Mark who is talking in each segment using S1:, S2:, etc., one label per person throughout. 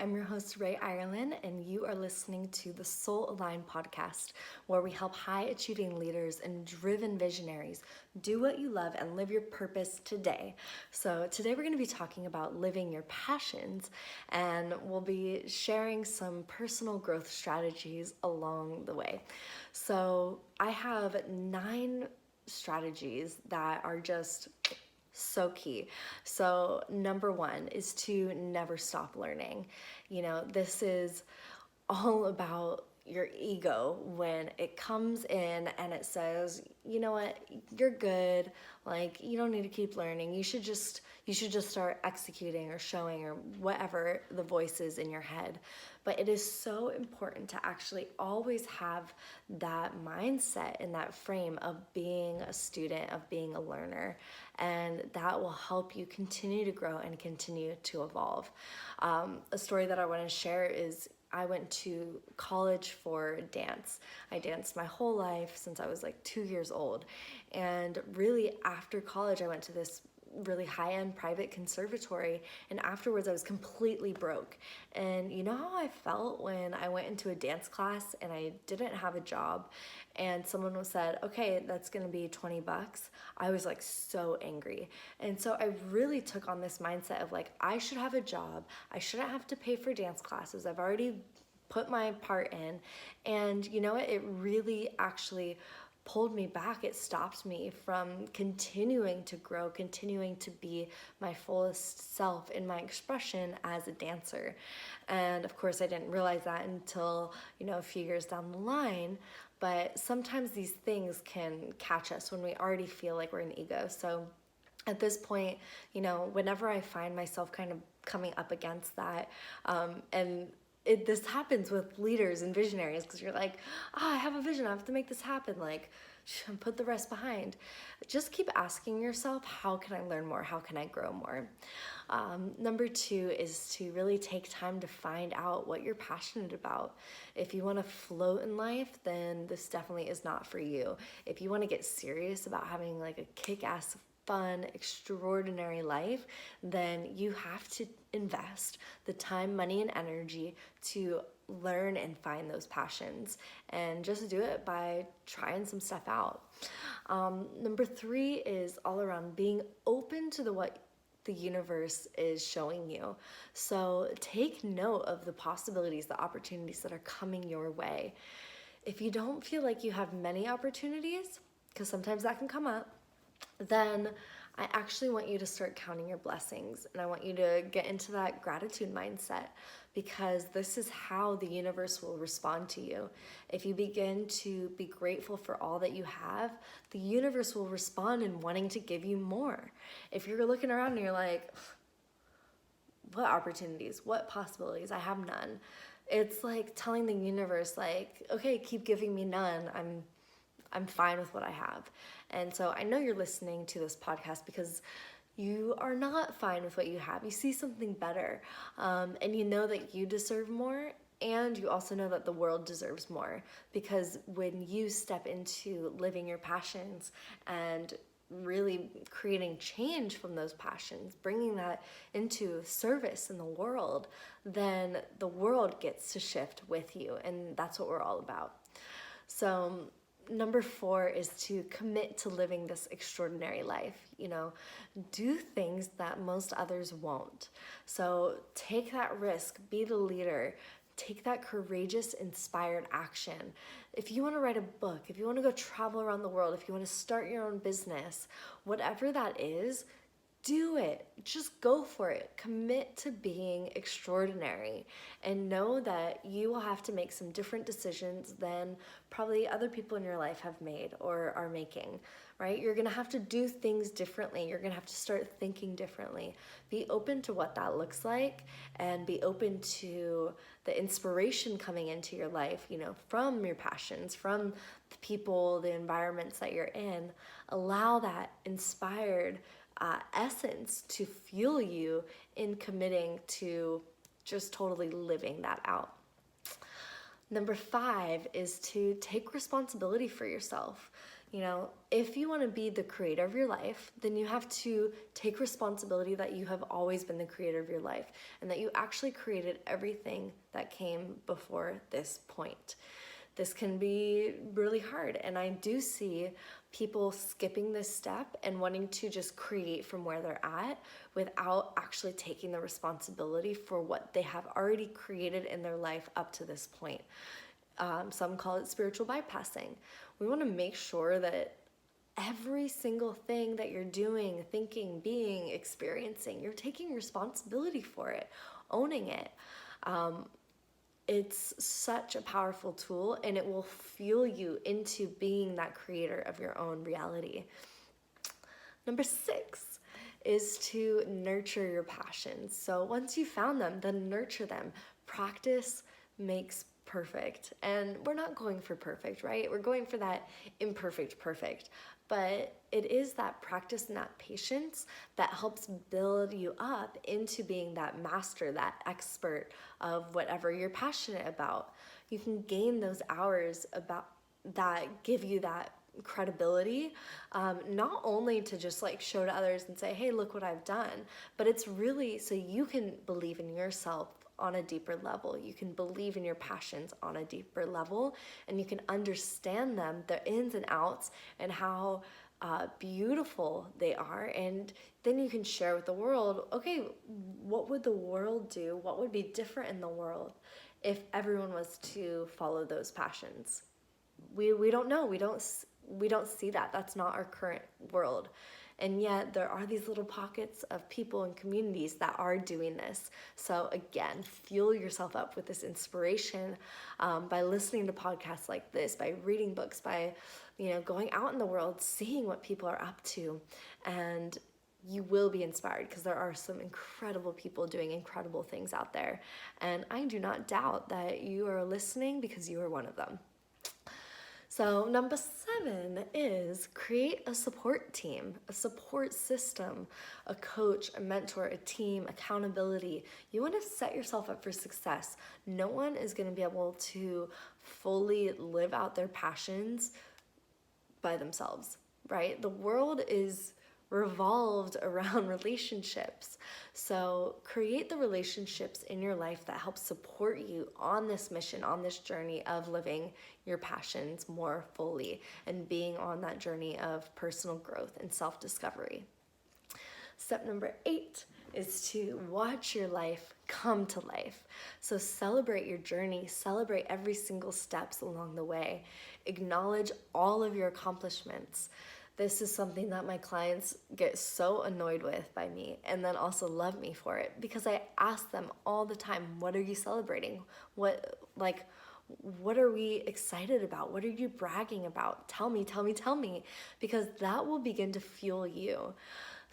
S1: I'm your host, Rae Irelan, and you are listening to the Soul Aligned podcast, where we help high achieving leaders and driven visionaries do what you love and live your purpose today. So, today we're going to be talking about living your passions, and we'll be sharing some personal growth strategies along the way. So, I have 9 strategies that are just so key. So, number 1 is to never stop learning. This is all about your ego when it comes in and it says, you know what, you're good, like you don't need to keep learning, you should just start executing or showing or whatever the voice is in your head. But it is so important to actually always have that mindset and that frame of being a student, of being a learner, and that will help you continue to grow and continue to evolve. A story that I want to share is I went to college for dance. I danced my whole life since I was like 2 years old. And really after college, I went to this really high-end private conservatory, and afterwards I was completely broke. And you know how I felt when I went into a dance class and I didn't have a job and someone said, okay, that's gonna be $20? I was like so angry. And so I really took on this mindset of like, I should have a job, I shouldn't have to pay for dance classes, I've already put my part in. And you know what, it really actually pulled me back. It stopped me from continuing to grow, continuing to be my fullest self in my expression as a dancer. And of course, I didn't realize that until, a few years down the line. But sometimes these things can catch us when we already feel like we're an ego. So at this point, whenever I find myself kind of coming up against that, this happens with leaders and visionaries, because you're like, I have a vision, I have to make this happen, like put the rest behind. Just keep asking yourself, how can I learn more? How can I grow more? Number 2 is to really take time to find out what you're passionate about. If you want to float in life, then this definitely is not for you. If you want to get serious about having like a kick-ass fun, extraordinary life, then you have to invest the time, money, and energy to learn and find those passions, and just do it by trying some stuff out. Number 3 is all around being open to what the universe is showing you. So take note of the possibilities, the opportunities that are coming your way. If you don't feel like you have many opportunities, because sometimes that can come up, then I actually want you to start counting your blessings, and I want you to get into that gratitude mindset, because this is how the universe will respond to you. If you begin to be grateful for all that you have, the universe will respond in wanting to give you more. If you're looking around and you're like, what opportunities, what possibilities? I have none. It's like telling the universe, like, okay, keep giving me none. I'm fine with what I have. And so I know you're listening to this podcast because you are not fine with what you have. You see something better, and you know that you deserve more, and you also know that the world deserves more, because when you step into living your passions and really creating change from those passions, bringing that into service in the world, then the world gets to shift with you, and that's what we're all about. So number 4 is to commit to living this extraordinary life. Do things that most others won't. So take that risk, be the leader, take that courageous, inspired action. If you want to write a book, if you want to go travel around the world, if you want to start your own business, whatever that is, do it. Just go for it. Commit to being extraordinary, and know that you will have to make some different decisions than probably other people in your life have made or are making, right? You're going to have to do things differently. You're going to have to start thinking differently. Be open to what that looks like, and be open to the inspiration coming into your life, from your passions, from the people, the environments that you're in. Allow that inspired essence to fuel you in committing to just totally living that out. Number 5 is to take responsibility for yourself. If you want to be the creator of your life, then you have to take responsibility that you have always been the creator of your life and that you actually created everything that came before this point. This can be really hard, and I do see people skipping this step and wanting to just create from where they're at without actually taking the responsibility for what they have already created in their life up to this point. Some call it spiritual bypassing. We want to make sure that every single thing that you're doing, thinking, being, experiencing, you're taking responsibility for it, owning it. It's such a powerful tool, and it will fuel you into being that creator of your own reality. Number 6 is to nurture your passions. So once you found them, then nurture them. Practice makes perfect. And we're not going for perfect, right? We're going for that imperfect perfect. But it is that practice and that patience that helps build you up into being that master, that expert of whatever you're passionate about. You can gain those hours about that give you that credibility, not only to just like show to others and say, hey, look what I've done, but it's really so you can believe in yourself on a deeper level. You can believe in your passions on a deeper level, and you can understand them, the ins and outs, and how beautiful they are. And then you can share with the world, okay, what would the world do? What would be different in the world if everyone was to follow those passions? We don't know. We don't see that. That's not our current world. And yet there are these little pockets of people and communities that are doing this. So again, fuel yourself up with this inspiration by listening to podcasts like this, by reading books, by going out in the world, seeing what people are up to. And you will be inspired because there are some incredible people doing incredible things out there. And I do not doubt that you are listening because you are one of them. So number 7 is create a support team, a support system, a coach, a mentor, a team, accountability. You want to set yourself up for success. No one is going to be able to fully live out their passions by themselves, right? The world is revolved around relationships. So create the relationships in your life that help support you on this mission, on this journey of living your passions more fully and being on that journey of personal growth and self-discovery. Step number 8 is to watch your life come to life. So celebrate your journey, celebrate every single steps along the way, acknowledge all of your accomplishments. This is something that my clients get so annoyed with by me and then also love me for it, because I ask them all the time, what are you celebrating? What are we excited about? What are you bragging about? Tell me, because that will begin to fuel you.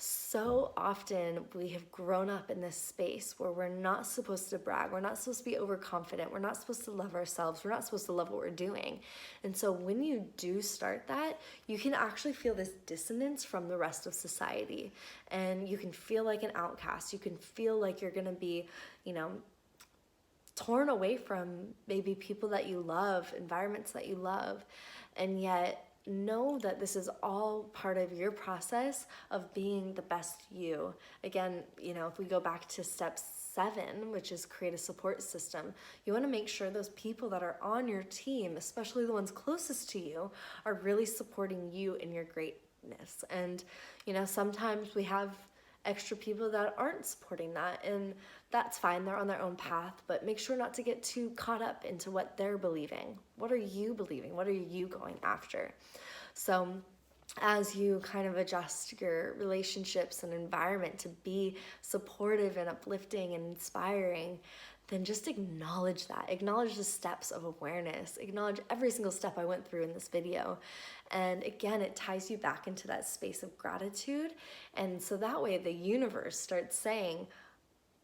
S1: So often we have grown up in this space where we're not supposed to brag. We're not supposed to be overconfident. We're not supposed to love ourselves. We're not supposed to love what we're doing. And so when you do start that, you can actually feel this dissonance from the rest of society. And you can feel like an outcast. You can feel like you're going to be, torn away from maybe people that you love, environments that you love. And yet, know that this is all part of your process of being the best you. Again, if we go back to step 7, which is create a support system, you want to make sure those people that are on your team, especially the ones closest to you, are really supporting you in your greatness. And, sometimes we have extra people that aren't supporting that, and that's fine. They're on their own path, but make sure not to get too caught up into what they're believing. What are you believing? What are you going after? So as you kind of adjust your relationships and environment to be supportive and uplifting and inspiring, then just acknowledge that. Acknowledge the steps of awareness. Acknowledge every single step I went through in this video. And again, it ties you back into that space of gratitude. And so that way the universe starts saying,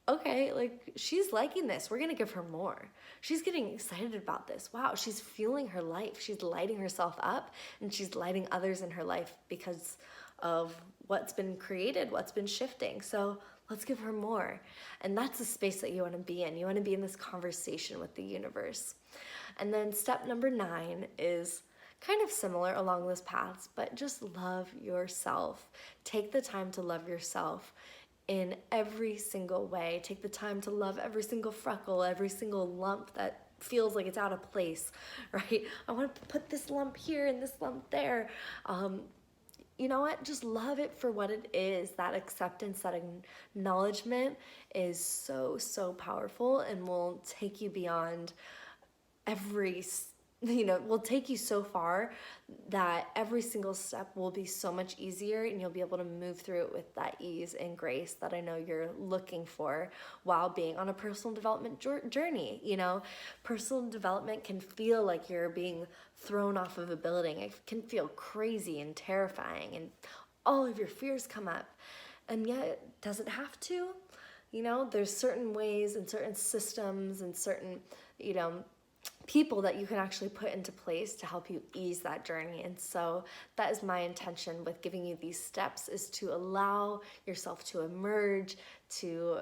S1: okay, she's liking this. We're going to give her more. She's getting excited about this. Wow, she's fueling her life. She's lighting herself up, and she's lighting others in her life because of what's been created, what's been shifting. So let's give her more. And that's the space that you want to be in. You want to be in this conversation with the universe. And then step number 9 is kind of similar along those paths, but just love yourself. Take the time to love yourself in every single way. Take the time to love every single freckle, every single lump that feels like it's out of place, right? I want to put this lump here and this lump there. You know what? Just love it for what it is. That acceptance, that acknowledgement is so, so powerful and will take you beyond every, will take you so far that every single step will be so much easier, and you'll be able to move through it with that ease and grace that I know you're looking for while being on a personal development journey. Personal development can feel like you're being thrown off of a building. It can feel crazy and terrifying, and all of your fears come up. And yet, does it have to? There's certain ways and certain systems and certain, people that you can actually put into place to help you ease that journey. And so that is my intention with giving you these steps, is to allow yourself to emerge, to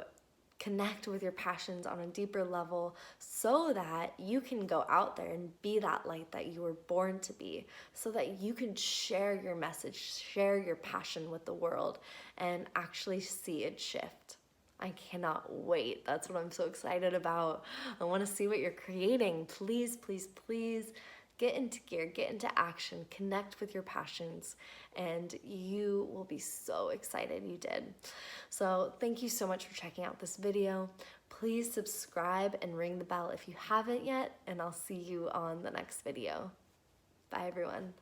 S1: connect with your passions on a deeper level, so that you can go out there and be that light that you were born to be, so that you can share your message, share your passion with the world, and actually see it shift. I cannot wait. That's what I'm so excited about. I want to see what you're creating. Please, please, please get into gear, get into action, connect with your passions, and you will be so excited you did. So thank you so much for checking out this video. Please subscribe and ring the bell if you haven't yet, and I'll see you on the next video. Bye, everyone.